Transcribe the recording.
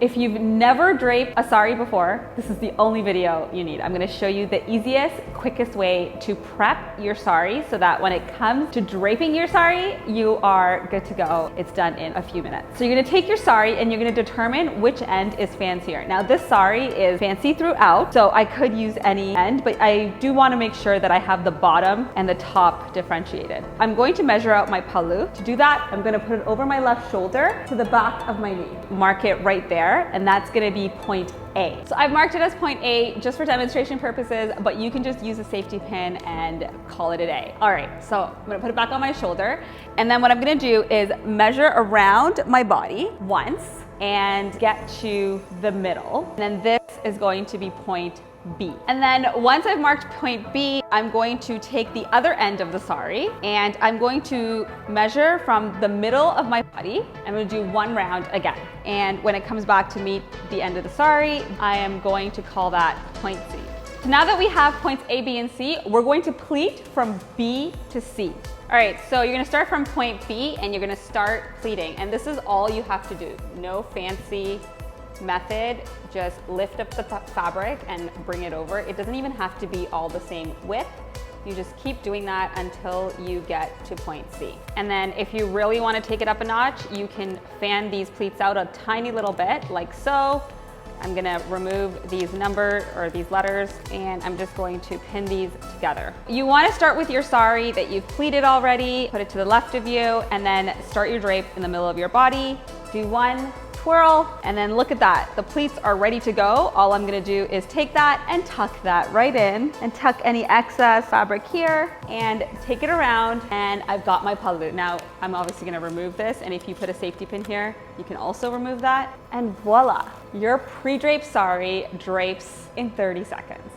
If you've never draped a sari before, this is the only video you need. I'm gonna show you the easiest, quickest way to prep your sari so that when it comes to draping your sari, you are good to go. It's done in a few minutes. So you're gonna take your sari and you're gonna determine which end is fancier. Now this sari is fancy throughout, so I could use any end, but I do wanna make sure that I have the bottom and the top differentiated. I'm going to measure out my palu. To do that, I'm gonna put it over my left shoulder to the back of my knee. Mark it right there. And that's gonna be point A. So I've marked it as point A just for demonstration purposes, but you can just use a safety pin and call it a day. All right, so I'm gonna put it back on my shoulder. And then what I'm gonna do is measure around my body once and get to the middle. And then this is going to be point B. And then once I've marked point B, I'm going to take the other end of the sari and I'm going to measure from the middle of my body. I'm going to do one round again. And when it comes back to meet the end of the sari, I am going to call that point C. So now that we have points A, B, and C, we're going to pleat from B to C. All right, so you're gonna start from point B and you're gonna start pleating. And this is all you have to do. No fancy method, just lift up the fabric and bring it over. It doesn't even have to be all the same width. You just keep doing that until you get to point C. And then if you really want to take it up a notch, you can fan these pleats out a tiny little bit, like so. I'm gonna remove these numbers or these letters and I'm just going to pin these together. You wanna start with your sari that you've pleated already, put it to the left of you, and then start your drape in the middle of your body. Do one twirl, and then look at that. The pleats are ready to go. All I'm gonna do is take that and tuck that right in and tuck any excess fabric here and take it around, and I've got my palu. Now, I'm obviously gonna remove this, and if you put a safety pin here, you can also remove that, and voila, your pre-draped sari drapes in 30 seconds.